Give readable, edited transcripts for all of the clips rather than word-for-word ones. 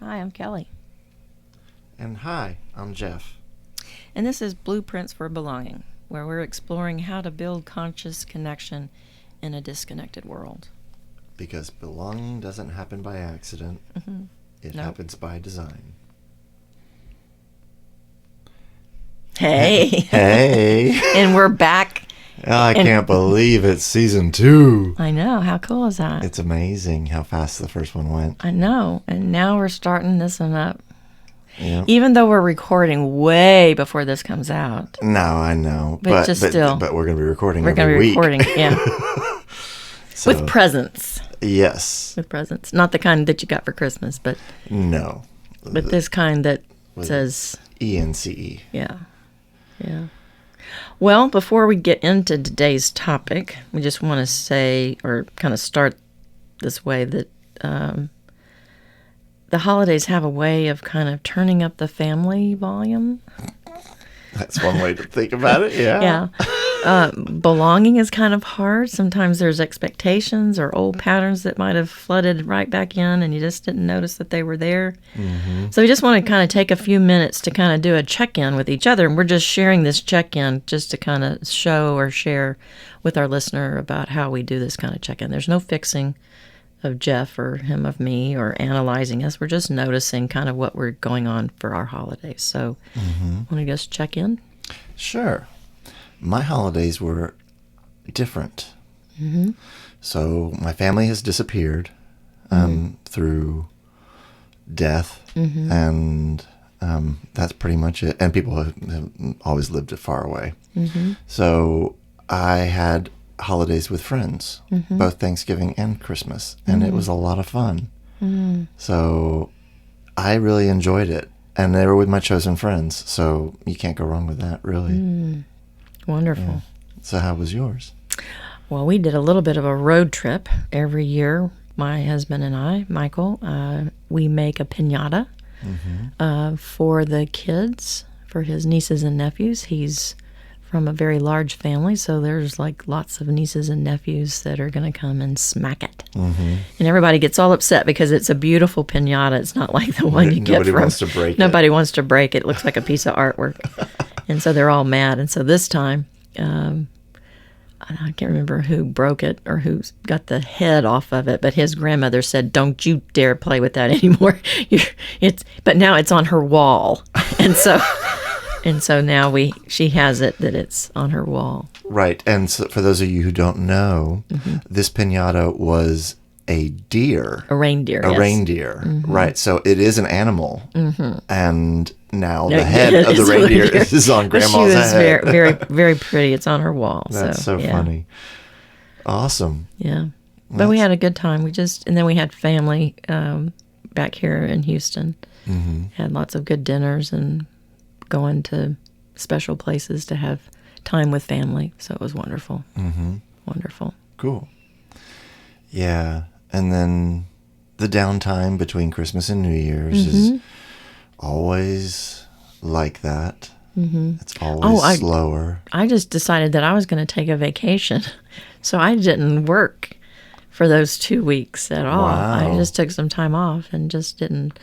Hi, I'm Kelly. And hi, I'm Geoff. And this is Blueprints for Belonging, where we're exploring how to build conscious connection in a disconnected world. Because belonging doesn't happen by accident, it happens by design. Hey! Hey! And we're back. I can't believe it's season 2. I know. How cool is that? It's amazing how fast the first one went. I know. And now we're starting this one up. Yeah. Even though we're recording way before this comes out. No, I know. But still. But we're going to be recording We're every week. Recording, yeah. So, with presents. Yes. With presents. Not the kind that you got for Christmas, but... No. But this kind that says... ENCE. Yeah. Yeah. Well, before we get into today's topic, we just want to say, or kind of start this way, that the holidays have a way of kind of turning up the family volume. That's one way to think about it, yeah. Yeah. Belonging is kind of hard. Sometimes there's expectations or old patterns that might have flooded right back in and you just didn't notice that they were there. Mm-hmm. So we just want to kind of take a few minutes to kind of do a check-in with each other. And we're just sharing this check-in just to kind of show or share with our listener about how we do this kind of check-in. There's no fixing of Geoff or him of me or analyzing us. We're just noticing kind of what we're going on for our holidays. So want to just check in? Sure. My holidays were different. Mm-hmm. So my family has disappeared through death, and that's pretty much it. And people have always lived far away. Mm-hmm. So I had holidays with friends, both Thanksgiving and Christmas, and it was a lot of fun. Mm-hmm. So I really enjoyed it. And they were with my chosen friends, so you can't go wrong with that, really. Wonderful. Yeah. So how was yours? Well, we did a little bit of a road trip every year. My husband and I, Michael, we make a piñata for the kids, for his nieces and nephews. He's from a very large family, so there's like lots of nieces and nephews that are going to come and smack it. Mm-hmm. And everybody gets all upset because it's a beautiful piñata. It's not like the one you get from... Nobody wants to break it. Nobody wants to break it. It looks like a piece of artwork. And so they're all mad. And so this time, I can't remember who broke it or who got the head off of it, but his grandmother said, "Don't you dare play with that anymore." But now it's on her wall. And so... And so now she has it that it's on her wall. Right. And so for those of you who don't know, this piñata was a deer. A reindeer, A yes. reindeer. Mm-hmm. Right. So it is an animal. Mm-hmm. And now the head of the reindeer is on Grandma's head. She was very, very pretty. It's on her wall. That's so funny. Awesome. Yeah. But we had a good time. And then we had family back here in Houston. Mm-hmm. Had lots of good dinners and going to special places to have time with family. So it was wonderful. Mm-hmm. Wonderful. Cool. Yeah. And then the downtime between Christmas and New Year's is always like that. Mm-hmm. It's always slower. I just decided that I was going to take a vacation. So I didn't work for those 2 weeks at all. Wow. I just took some time off and just didn't.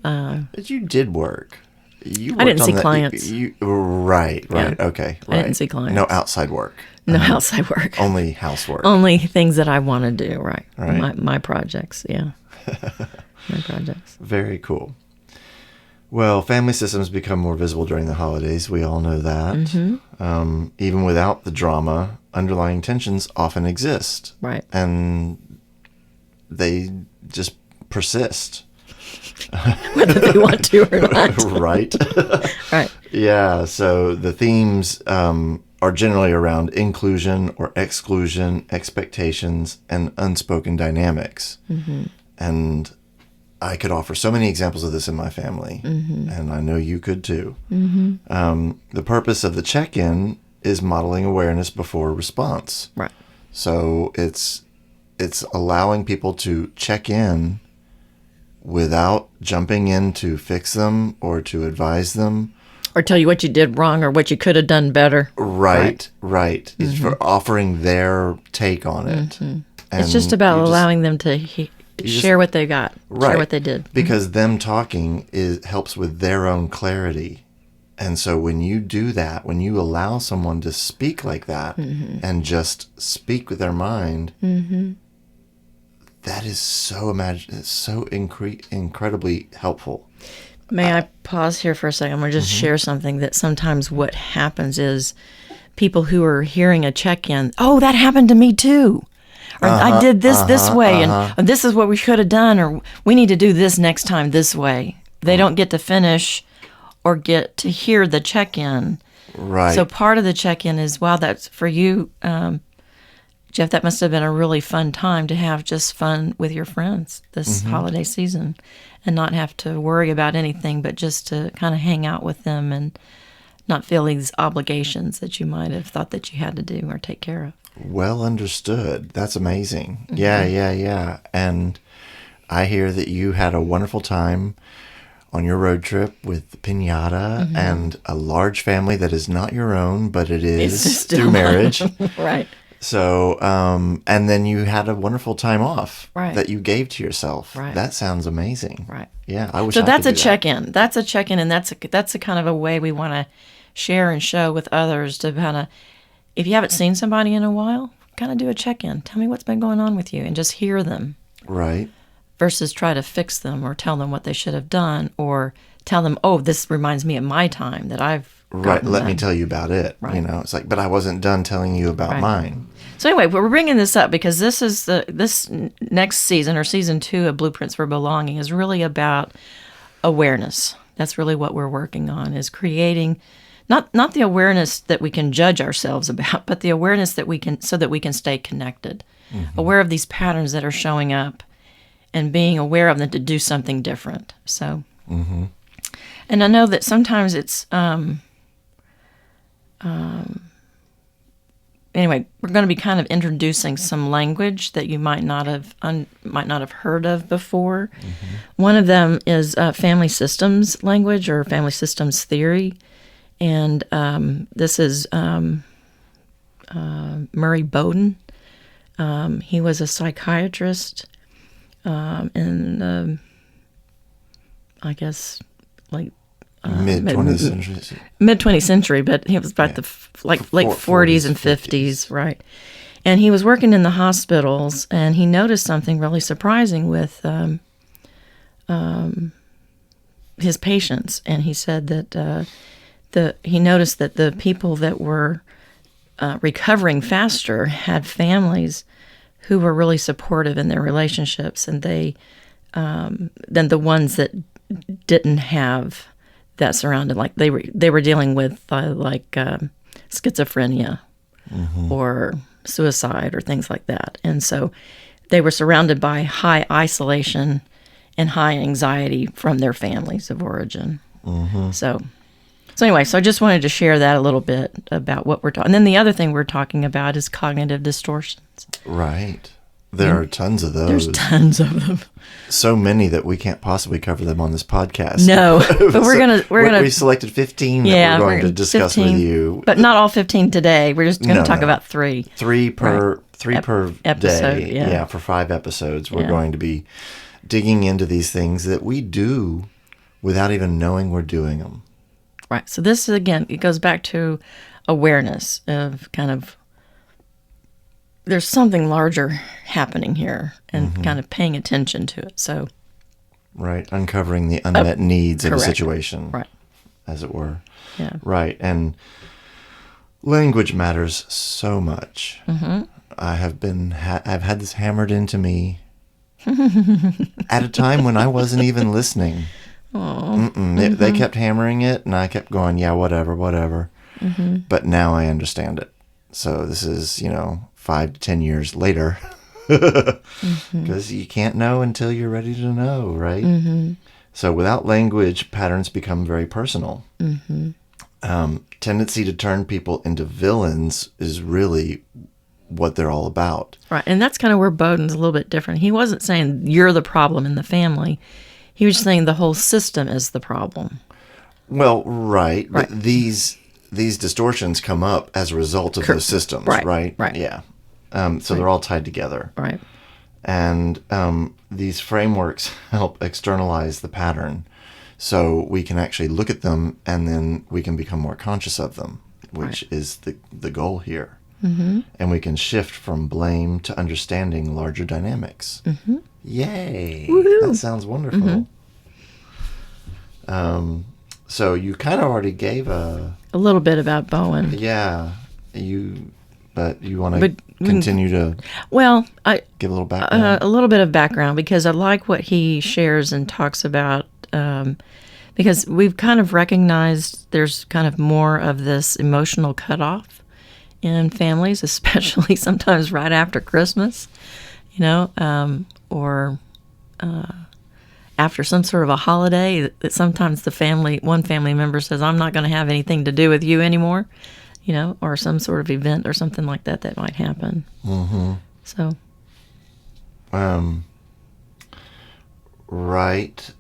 But you did work. I didn't see clients. Right. Yeah. Okay. Right. I didn't see clients. No outside work. No outside work. Only housework. Only things that I want to do, right. Right. My projects, yeah. My projects. Very cool. Well, family systems become more visible during the holidays. We all know that. Mm-hmm. Even without the drama, underlying tensions often exist. Right. And they just persist. Whether they want to or not. Right. Right. Yeah. So the themes are generally around inclusion or exclusion, expectations, and unspoken dynamics. Mm-hmm. And I could offer so many examples of this in my family, and I know you could too. Mm-hmm. The purpose of the check-in is modeling awareness before response. Right. So it's allowing people to check in without jumping in to fix them or to advise them. Or tell you what you did wrong or what you could have done better. Right. It's for offering their take on it. It's just about allowing them to share what they got. Right. Share what they did. Because them talking helps with their own clarity. And so when you do that, when you allow someone to speak like that and just speak with their mind, that is so incredibly helpful. May I pause here for a second? I'm going to just share something that sometimes what happens is people who are hearing a check-in, oh, that happened to me too. Or I did this way, and this is what we should have done, or we need to do this next time this way. They don't get to finish or get to hear the check-in. Right. So part of the check-in is, wow, that's for you, Geoff, that must have been a really fun time to have just fun with your friends this holiday season and not have to worry about anything, but just to kind of hang out with them and not feel these obligations that you might have thought that you had to do or take care of. Well understood. That's amazing. Yeah. And I hear that you had a wonderful time on your road trip with the piñata and a large family that is not your own, but it is through marriage. Right. So, and then you had a wonderful time off that you gave to yourself. Right. That sounds amazing. Right. Yeah, I wish. So I that's could a do check-in. That's a check-in, and that's a kind of a way we want to share and show with others to kind of, if you haven't seen somebody in a while, kind of do a check-in. Tell me what's been going on with you, and just hear them. Right. Versus try to fix them or tell them what they should have done or tell them, oh, this reminds me of my time that I've Right. Let done. me tell you about it. Right. You know, it's like, but I wasn't done telling you about mine. So anyway, we're bringing this up because this next season or season 2 of Blueprints for Belonging is really about awareness. That's really what we're working on, is creating not the awareness that we can judge ourselves about, but the awareness that we can, so that we can stay connected, aware of these patterns that are showing up, and being aware of them to do something different. So, and I know that sometimes it's anyway, we're going to be kind of introducing some language that you might not have heard of before. One of them is family systems language or family systems theory, and this is Murray Bowen. He was a psychiatrist in I guess like Mid 20th century. Mid 20th century, but he was about the late 40s and 50s, right? And he was working in the hospitals, and he noticed something really surprising with his patients. And he said that he noticed that the people that were recovering faster had families who were really supportive in their relationships, and they than the ones that didn't have that surrounded, like they were dealing with schizophrenia or suicide or things like that, and so they were surrounded by high isolation and high anxiety from their families of origin. So anyway, so I just wanted to share that a little bit about what we're talking. And then the other thing we're talking about is cognitive distortions. Right. There are tons of those. There's tons of them. So many that we can't possibly cover them on this podcast. No, but we selected 15 that we're going to discuss 15, with you. But not all 15 today. We're just going to talk about 3. 3 per episode, day. Yeah, for 5 episodes. We're going to be digging into these things that we do without even knowing we're doing them. Right. So this is, again, it goes back to awareness of kind of, there's something larger happening here, and kind of paying attention to it. So, right, uncovering the unmet needs of a situation, right, as it were. Yeah. Right, and language matters so much. I've had this hammered into me at a time when I wasn't even listening. They kept hammering it, and I kept going, yeah, whatever. But now I understand it. So this is, 5 to 10 years later, because you can't know until you're ready to know, right? So without language, patterns become very personal. Tendency to turn people into villains is really what they're all about. Right, and that's kind of where Bowden's a little bit different. He wasn't saying you're the problem in the family. He was saying the whole system is the problem. Well, right. But these distortions come up as a result of those systems, right? Right. Yeah. So they're all tied together. Right. And these frameworks help externalize the pattern, so we can actually look at them, and then we can become more conscious of them, which is the goal here. Mm-hmm. And we can shift from blame to understanding larger dynamics. Mm-hmm. Yay! Woo-hoo. That sounds wonderful. Mm-hmm. So you kind of already gave a little bit about Bowen. Yeah, but you want to continue to give a little background? A little bit of background, because I like what he shares and talks about, because we've kind of recognized there's kind of more of this emotional cutoff in families, especially sometimes right after Christmas, or after some sort of a holiday, that sometimes one family member says, I'm not going to have anything to do with you anymore, or some sort of event or something like that might happen. Mm-hmm. So. Right.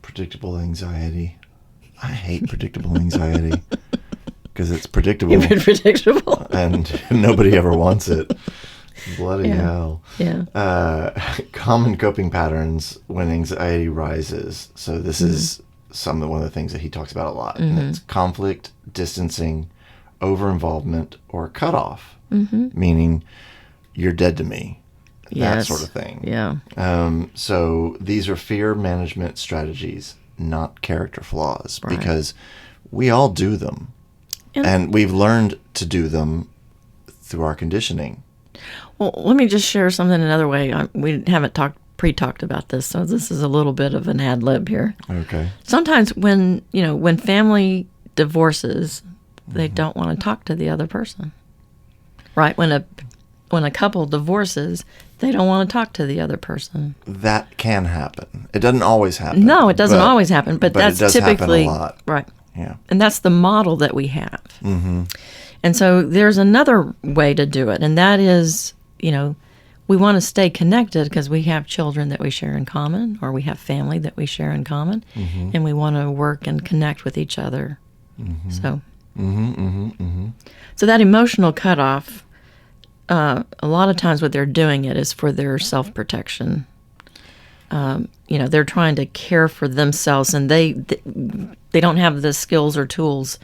Predictable anxiety. I hate predictable anxiety because it's predictable. You've been predictable. And nobody ever wants it. Bloody hell. Yeah. Common coping patterns when anxiety rises. So this is one of the things that he talks about a lot. Mm-hmm. And it's conflict, distancing, over-involvement, or cutoff. Mm-hmm. Meaning, you're dead to me. That sort of thing. Yeah. So these are fear management strategies, not character flaws, because we all do them. And we've learned to do them through our conditioning. Well, let me just share something another way. We haven't pre-talked about this, so this is a little bit of an ad lib here. Okay. Sometimes when family divorces, they don't want to talk to the other person. Right? When a couple divorces, they don't want to talk to the other person. That can happen. It doesn't always happen. No, it doesn't always happen, but that's it does typically happen a lot. Right. Yeah. And that's the model that we have. Mm-hmm. And so there's another way to do it, and that is, we want to stay connected because we have children that we share in common, or we have family that we share in common, and we want to work and connect with each other. Mm-hmm. So, so that emotional cutoff, a lot of times what they're doing it is for their self-protection. They're trying to care for themselves, and they don't have the skills or tools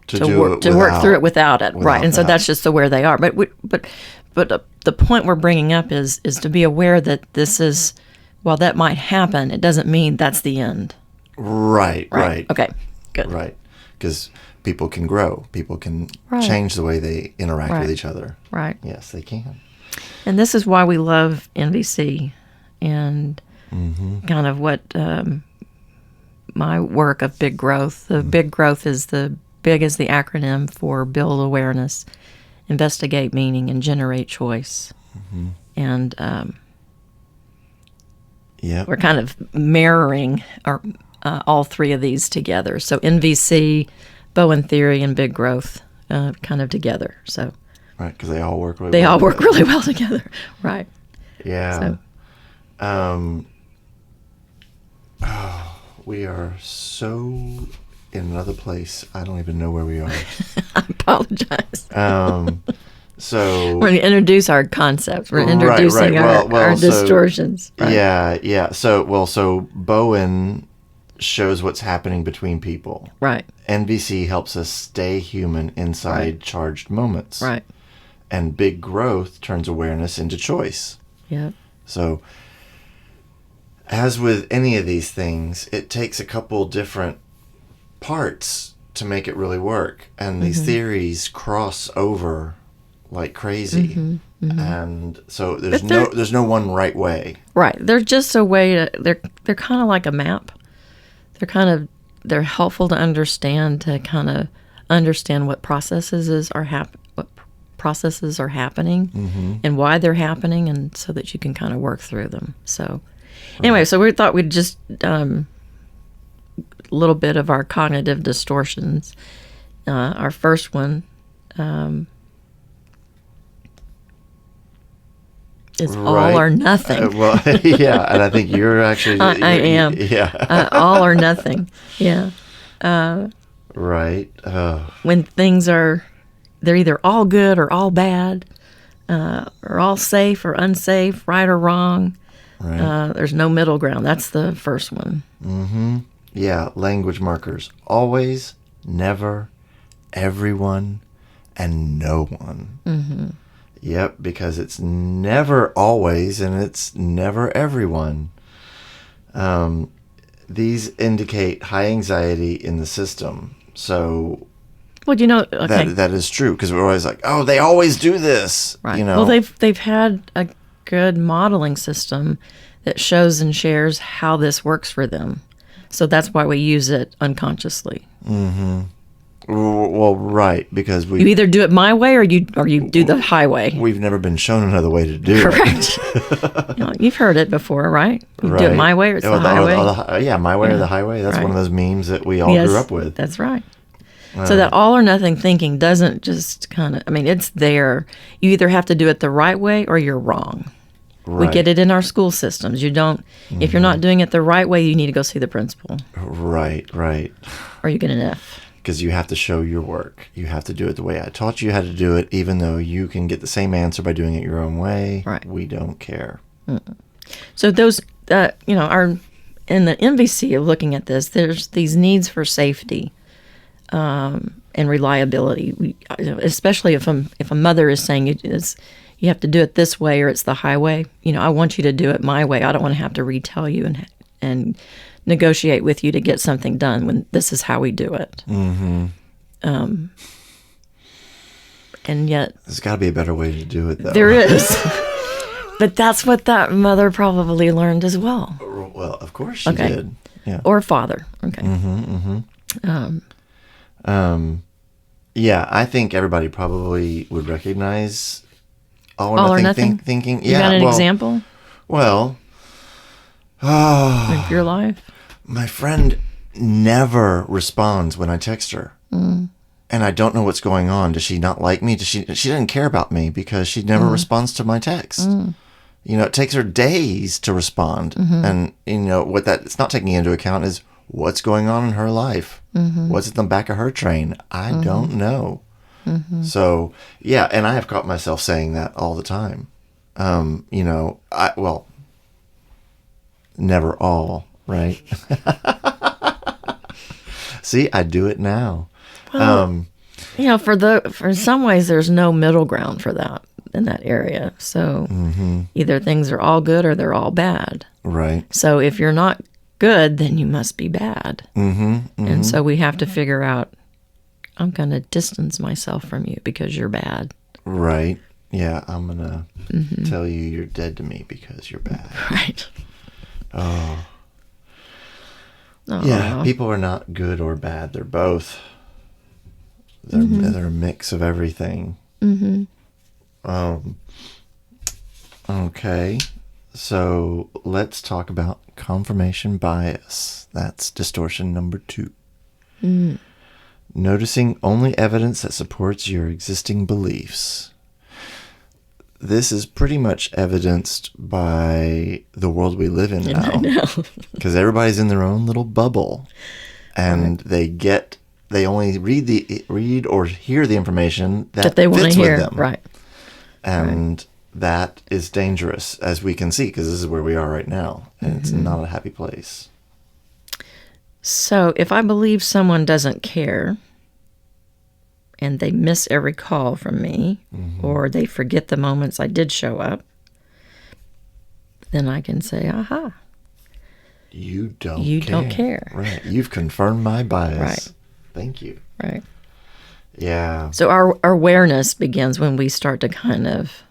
to work through it without it, right? And so that's just where they are. But the point we're bringing up is to be aware that this is, while that might happen, it doesn't mean that's the end. Right. Okay, good. Right, because people can grow. People can change the way they interact with each other. Right. Yes, they can. And this is why we love NVC and kind of what my work of Big Growth. The Big Growth is the acronym for build awareness, investigate meaning, and generate choice. Mm-hmm. And we're kind of mirroring all three of these together. So NVC, Bowen Theory, and Big Growth kind of together. So right, because they all work really well. They all work really well together. Right. Yeah. We are so in another place. I don't even know where we are. I apologize. So we're going to introduce our concepts. We're introducing our distortions. Right? Yeah. So Bowen shows what's happening between people. Right. NVC helps us stay human inside charged moments. Right. And Big Growth turns awareness into choice. Yeah. So, as with any of these things, it takes a couple different parts to make it really work. And these theories cross over like crazy. And so there's no one right way. Right. There's just a way to, they're kind of like a map. They're helpful to understand, what processes are happening and why they're happening, and so that you can kind of work through them. So anyway, so we thought we'd just a little bit of our cognitive distortions. Our first one is all or nothing. And I think you're actually... I am. Yeah. All or nothing. Yeah. Right. When things they're either all good or all bad. are all safe or unsafe, right or wrong. Right. There's no middle ground. That's the first one. Yeah, language markers. Always, never, everyone, and no one. Yep, because it's never always and it's never everyone. These indicate high anxiety in the system. So Well, okay. that is true, because we're always like, oh, they always do this. Right. Well, they've had a good modeling system that shows and shares how this works for them. So that's why we use it unconsciously. Well, right, because You either do it my way or you do the highway. we've never been shown another way to do it. Correct. You've heard it before, right? You do it my way or it's the highway. Yeah, my way or the highway. That's one of those memes that we all grew up with. That's right. So that all or nothing thinking doesn't just kind of, it's there. You either have to do it the right way or you're wrong. Right. We get it in our school systems. You don't, if you're not doing it the right way, you need to go see the principal. Right. Or you get an F. Because you have to show your work. You have to do it the way I taught you how to do it, even though you can get the same answer by doing it your own way. Right. We don't care. So those, are in the MVC of looking at this, there's these needs for safety and reliability. Especially if a mother is saying you have to do it this way or it's the highway. I want you to do it my way. I don't want to have to retell you and negotiate with you to get something done when this is how we do it. And yet There's got to be a better way to do it, though. there is. But that's what that mother probably learned as well. Well, of course she did. Yeah. Or father. Okay. Yeah, I think everybody probably would recognize all or nothing thinking. You got an example? Well, Of your life? my friend never responds when I text her. And I don't know what's going on. Does she not like me? She doesn't care about me because she never responds to my text. It takes her days to respond. And, what it's not taking into account is what's going on in her life. What's at the back of her train? I don't know. So, yeah, and I have caught myself saying that all the time. Never all, right? See, I do it now. Well, for some ways, there's no middle ground for that in that area. So either things are all good or they're all bad. Right. So if you're not good, then you must be bad. And so we have to figure out, I'm going to distance myself from you because you're bad. Right. Yeah, I'm going to tell you you're dead to me because you're bad. Right. Oh. Yeah, people are not good or bad. They're both. They're a mix of everything. Okay, so let's talk about confirmation bias. That's distortion number 2. Noticing only evidence that supports your existing beliefs. This is pretty much evidenced by the world we live in now. I know. Because everybody's in their own little bubble. And they only read or hear the information that they want fits to hear. with them. Right. And that is dangerous, as we can see, because this is where we are right now. And it's not a happy place. So if I believe someone doesn't care and they miss every call from me or they forget the moments I did show up, then I can say, aha. You don't care. Right. You've confirmed my bias. Right. Thank you. Right. Yeah. So our awareness begins when we start to kind of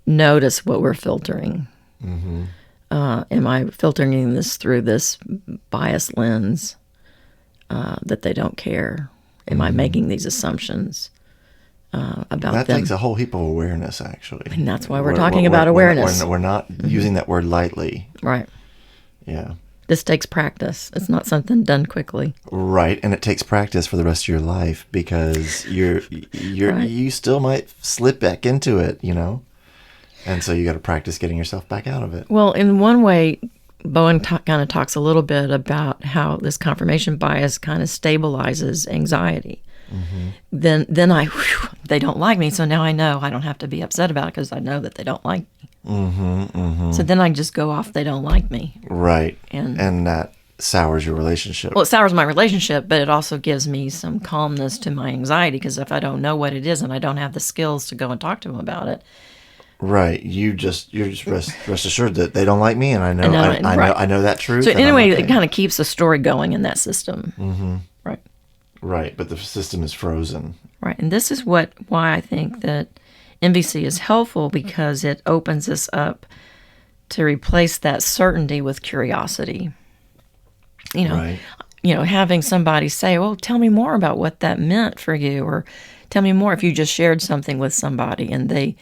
notice what we're filtering. Am I filtering this through this bias lens that they don't care? Am I making these assumptions about that them? takes a whole heap of awareness, actually. And that's why we're talking about awareness. We're not using that word lightly. Right. Yeah. This takes practice. It's not something done quickly. Right, and it takes practice for the rest of your life because you still might slip back into it, And so you got to practice getting yourself back out of it. Well, in one way, Bowen kind of talks a little bit about how this confirmation bias kind of stabilizes anxiety. then they don't like me. So now I know I don't have to be upset about it because I know that they don't like me. So then I just go off, they don't like me. Right. And that sours your relationship. Well, it sours my relationship, but it also gives me some calmness to my anxiety, because if I don't know what it is and I don't have the skills to go and talk to them about it. Right. You're just rest assured that they don't like me, and I know that truth. So anyway, it kind of keeps the story going in that system. Right. Right, but the system is frozen. Right, and this is why I think that MVC is helpful, because it opens us up to replace that certainty with curiosity. Right. Having somebody say, well, tell me more about what that meant for you, or tell me more if you just shared something with somebody and they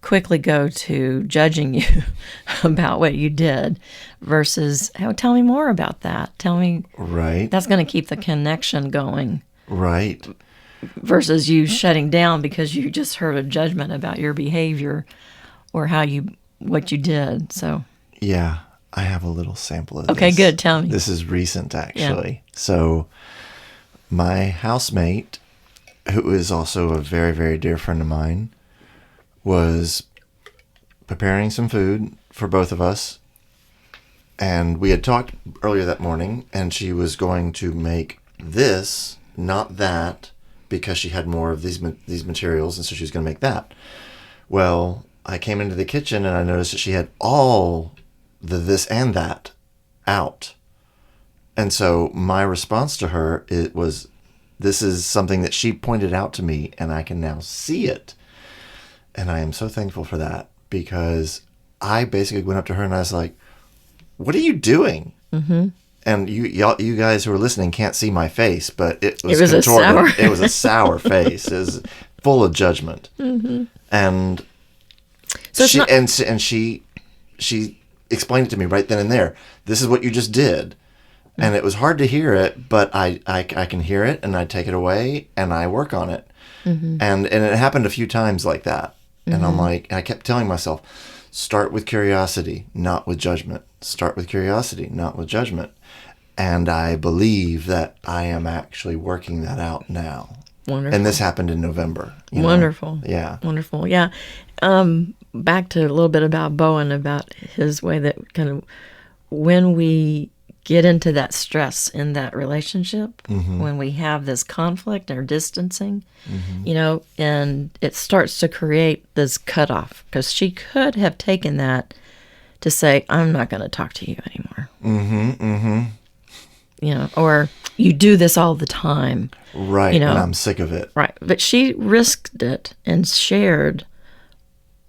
quickly go to judging you about what you did, versus, oh, tell me more about that. Tell me. Right. That's going to keep the connection going. Right. Versus you shutting down because you just heard a judgment about your behavior or what you did. So. Yeah. I have a little sample of this. Okay, good. Tell me. This is recent, actually. Yeah. So my housemate, who is also a very, very dear friend of mine, was preparing some food for both of us. And we had talked earlier that morning, and she was going to make this, not that, because she had more of these materials, and so she was going to make that. Well, I came into the kitchen, and I noticed that she had all the this and that out. And so my response to her, this is something that she pointed out to me, and I can now see it. And I am so thankful for that, because I basically went up to her and I was like, what are you doing? Mm-hmm. And you guys who are listening can't see my face, but it was contorted. It was a sour face. It was full of judgment. Mm-hmm. And so she explained it to me right then and there. This is what you just did. Mm-hmm. And it was hard to hear it, but I can hear it, and I take it away and I work on it. Mm-hmm. And it happened a few times like that. Mm-hmm. And I'm like, I kept telling myself, start with curiosity, not with judgment. Start with curiosity, not with judgment. And I believe that I am actually working that out now. Wonderful. And this happened in November. Wonderful. Yeah. Wonderful. Yeah. Back to a little bit about Bowen, about his way that kind of, when we get into that stress in that relationship, mm-hmm. when we have this conflict or distancing, mm-hmm. And it starts to create this cutoff, because she could have taken that to say, I'm not going to talk to you anymore. Mm-hmm, mm-hmm. Or you do this all the time. Right, and I'm sick of it. Right, but she risked it and shared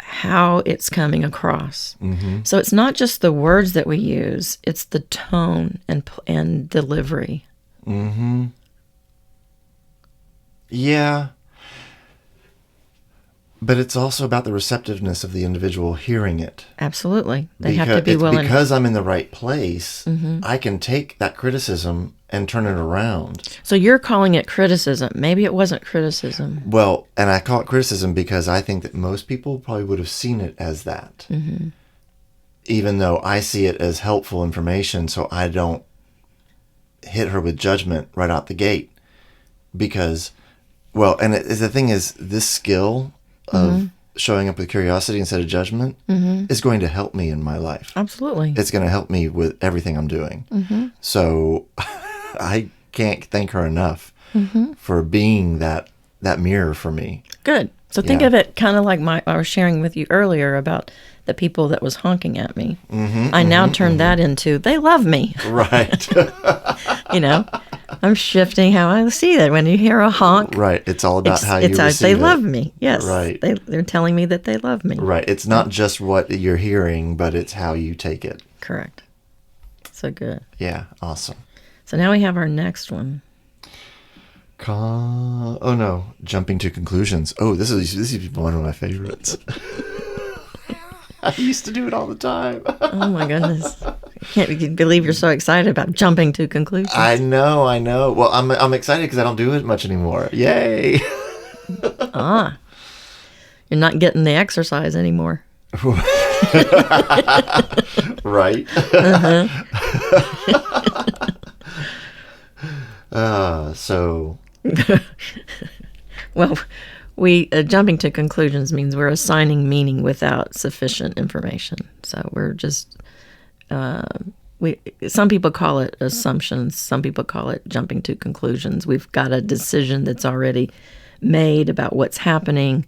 how it's coming across. Mm-hmm. So it's not just the words that we use, it's the tone and delivery. Mm-hmm. Yeah. But it's also about the receptiveness of the individual hearing it. Absolutely. They have to be willing. Because I'm in the right place, mm-hmm. I can take that criticism and turn it around. So you're calling it criticism. Maybe it wasn't criticism. Well, and I call it criticism because I think that most people probably would have seen it as that. Mm-hmm. Even though I see it as helpful information, so I don't hit her with judgment right out the gate. Because, the thing is, this skill of mm-hmm. showing up with curiosity instead of judgment mm-hmm. is going to help me in my life. Absolutely. It's going to help me with everything I'm doing. Mm-hmm. So I can't thank her enough mm-hmm. for being that mirror for me. Good. So think of it kind of like I was sharing with you earlier about the people that was honking at me. Mm-hmm, I now turn mm-hmm. that into, they love me. Right. I'm shifting how I see that when you hear a honk. Right. It's all about how you receive they it. love me. Yes. Right. They're telling me that they love me. Right. It's not just what you're hearing, but it's how you take it. Correct. So good. Yeah. Awesome. So now we have our next one. Jumping to conclusions. Oh, this is one of my favorites. I used to do it all the time. Oh my goodness. I can't believe you're so excited about jumping to conclusions. I know. Well, I'm excited because I don't do it much anymore. Yay. You're not getting the exercise anymore. Right. Uh-huh. So Well, we jumping to conclusions means we're assigning meaning without sufficient information. So we're just some people call it assumptions. Some people call it jumping to conclusions. We've got a decision that's already made about what's happening,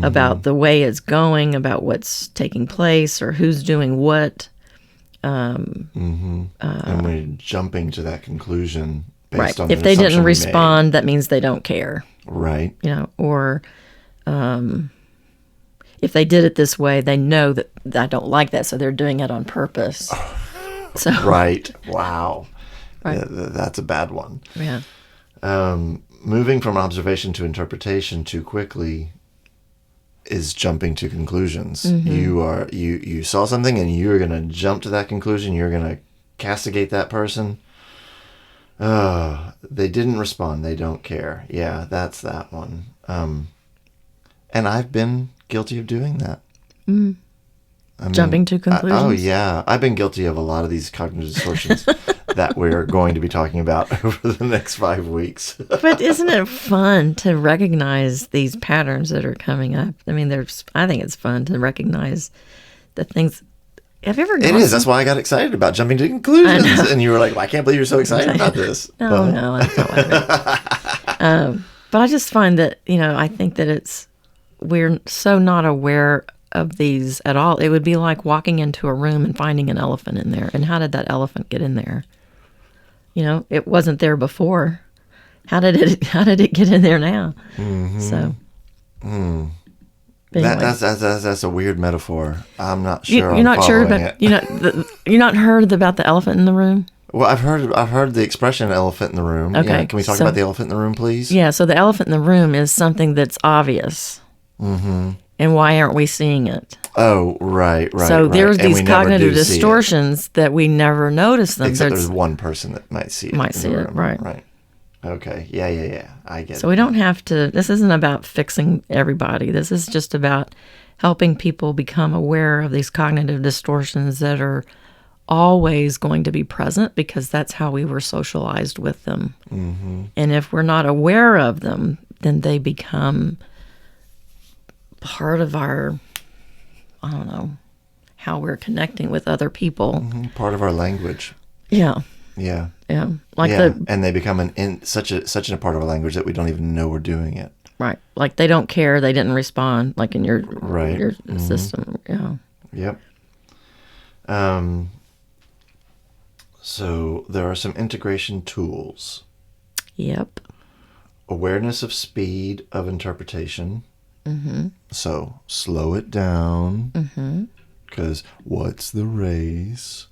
about the way it's going, about what's taking place, or who's doing what. And we're jumping to that conclusion based on if they didn't respond, that means they don't care. Right. Or if they did it this way, they know that I don't like that, so they're doing it on purpose. So Right. Wow. Right. That's a bad one. Yeah. Moving from observation to interpretation too quickly is jumping to conclusions. You saw something and you're going to jump to that conclusion. You're going to castigate that person. They didn't respond. They don't care. Yeah, that's that one. And I've been guilty of doing that. Jumping to conclusions. Yeah. I've been guilty of a lot of these cognitive distortions that we're going to be talking about over the next 5 weeks. But isn't it fun to recognize these patterns that are coming up? I mean, I think it's fun to recognize the things. Have you ever gone? It is. That's why I got excited about jumping to conclusions. And you were like, well, I can't believe you're so excited about this. No, that's not what I mean. But I just find that, I think that we're so not aware of these at all. It would be like walking into a room and finding an elephant in there. And how did that elephant get in there? It wasn't there before. How did it get in there now? So, anyway. That's a weird metaphor. I'm not sure. You're not sure about you're not heard about the elephant in the room. Well, I've heard the expression "elephant in the room." Okay, yeah, can we talk about the elephant in the room, please? Yeah. So the elephant in the room is something that's obvious. And why aren't we seeing it? Oh, right. So there's these cognitive distortions that we never notice them. Except there's one person that might see it. Right. Okay. Yeah. I get it. So we don't have to, this isn't about fixing everybody. This is just about helping people become aware of these cognitive distortions that are always going to be present because that's how we were socialized with them. And if we're not aware of them, then they become part of our, I don't know, how we're connecting with other people. Part of our language. Yeah. And they become such a part of our language that we don't even know we're doing it. Right. Like they don't care, they didn't respond, like in your system. Yeah. Yep. So there are some integration tools. Yep. Awareness of speed of interpretation. So slow it down. Because what's the race?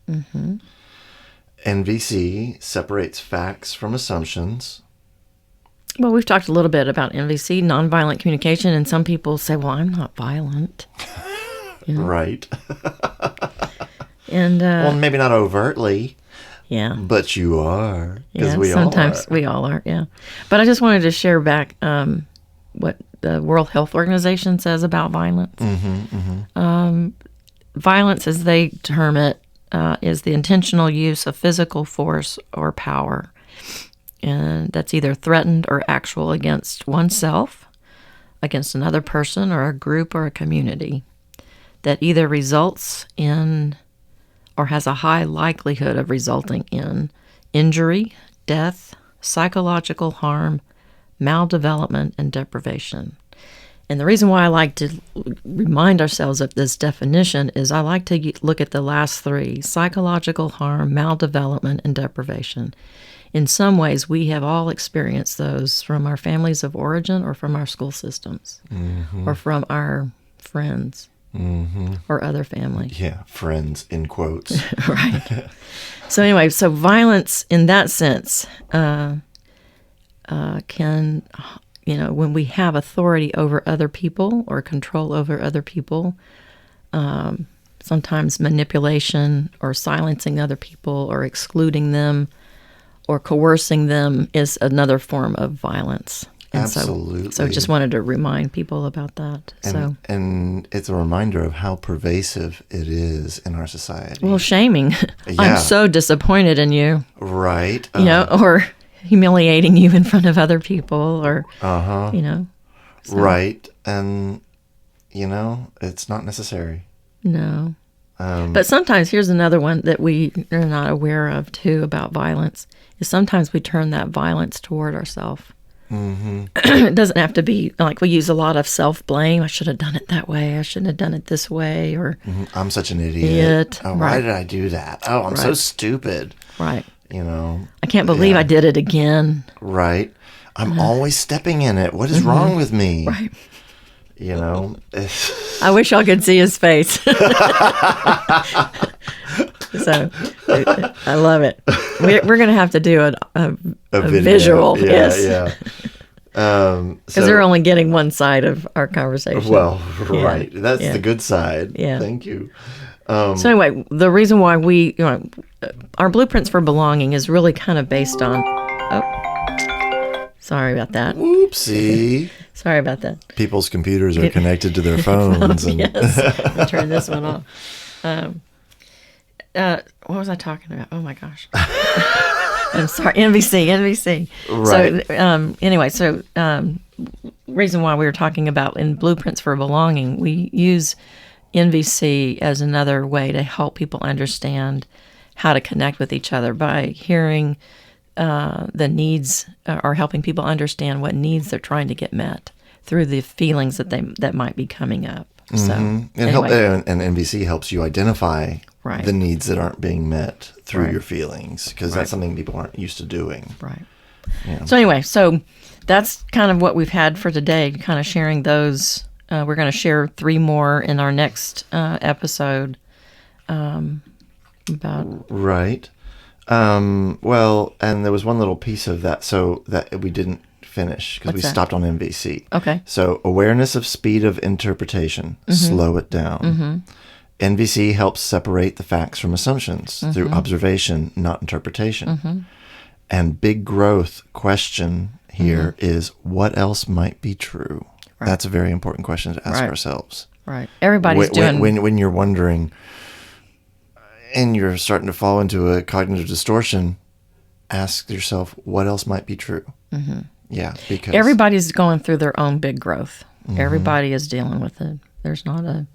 NVC separates facts from assumptions. Well, we've talked a little bit about NVC, nonviolent communication, and some people say, well, I'm not violent. Right. And well, maybe not overtly. Yeah. But you are. Because sometimes we all are, yeah. But I just wanted to share back what the World Health Organization says about violence. Violence, as they term it, is the intentional use of physical force or power. And that's either threatened or actual against oneself, against another person or a group or a community, that either results in or has a high likelihood of resulting in injury, death, psychological harm, maldevelopment, and deprivation. And the reason why I like to remind ourselves of this definition is I like to look at the last three: psychological harm, maldevelopment, and deprivation. In some ways, we have all experienced those from our families of origin or from our school systems or from our friends or other family. Yeah, friends in quotes. Right. So anyway, so violence in that sense can, when we have authority over other people or control over other people, sometimes manipulation or silencing other people or excluding them or coercing them is another form of violence. And absolutely. So just wanted to remind people about that. And it's a reminder of how pervasive it is in our society. Well, shaming. Yeah. I'm so disappointed in you. Right. Or humiliating you in front of other people, or Uh-huh. So, Right. And, it's not necessary. No. But sometimes, here's another one that we are not aware of, too, about violence, is sometimes we turn that violence toward ourselves. Mm-hmm. It doesn't have to be, like, we use a lot of self-blame. I should have done it that way. I shouldn't have done it this way. Or I'm such an idiot. Oh, why Right. did I do that? Oh, I'm so stupid. Right. I can't believe I did it again. Right. I'm always stepping in it. What is wrong with me? Right. I wish y'all could see his face. So I love it. We're going to have to do a visual. Yeah, yes. Yeah. Because they're only getting one side of our conversation. Well, right. That's the good side. Yeah. Thank you. So anyway, the reason why our blueprints for belonging is really kind of based on. Oh, sorry about that. Whoopsie. Sorry about that. People's computers are connected to their phones. Yes. Let me turn this one off. What was I talking about? Oh my gosh. I'm sorry. NVC. Right. So reason why we were talking about in blueprints for belonging, we use NVC as another way to help people understand how to connect with each other by hearing the needs, or helping people understand what needs they're trying to get met through the feelings that might be coming up. So and NVC helps you identify the needs that aren't being met through your feelings, because that's something people aren't used to doing. Right. Yeah. So anyway, that's kind of what we've had for today, kind of sharing those. We're going to share 3 more in our next episode about... Right. Well, and there was one little piece of that, so that we didn't finish because we stopped on NVC. Okay. So awareness of speed of interpretation, slow it down. NVC helps separate the facts from assumptions through observation, not interpretation. And big growth question here is, what else might be true? Right. That's a very important question to ask ourselves. Right. Everybody's doing... When you're wondering and you're starting to fall into a cognitive distortion, ask yourself, what else might be true? Yeah, because... Everybody's going through their own big growth. Everybody is dealing with it. There's not a...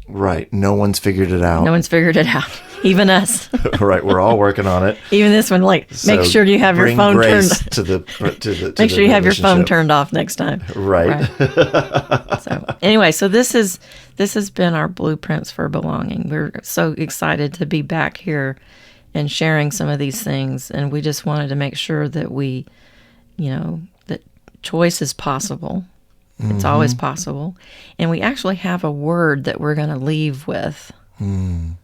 Right. No one's figured it out. Even us. Right. We're all working on it. Even this one, make sure you have your phone turned to make sure you have your phone turned off next time. Right. So anyway, this has been our blueprints for belonging. We're so excited to be back here and sharing some of these things, and we just wanted to make sure that that choice is possible. It's always possible. And we actually have a word that we're going to leave with. And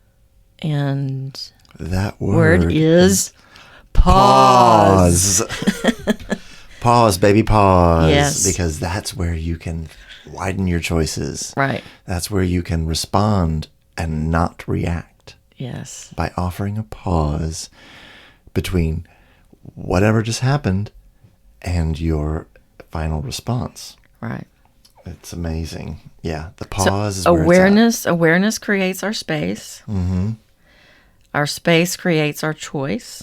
that word is pause. Pause, baby, pause. Yes. Because that's where you can widen your choices. Right. That's where you can respond and not react. Yes. By offering a pause between whatever just happened and your final response. Right. It's amazing. Yeah, the pause is where it's at. Awareness creates our space. Our space creates our choice.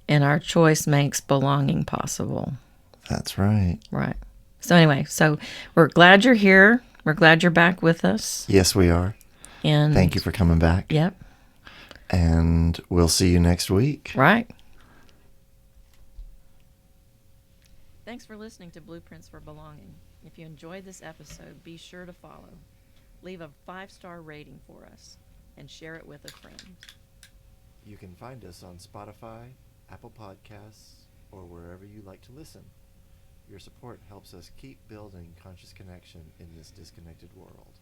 And our choice makes belonging possible. That's right. Right. So anyway, we're glad you're here. We're glad you're back with us. Yes, we are. And thank you for coming back. Yep. And we'll see you next week. Right. Thanks for listening to Blueprints for Belonging. If you enjoyed this episode, be sure to follow. Leave a 5-star rating for us and share it with a friend. You can find us on Spotify, Apple Podcasts, or wherever you like to listen. Your support helps us keep building conscious connection in this disconnected world.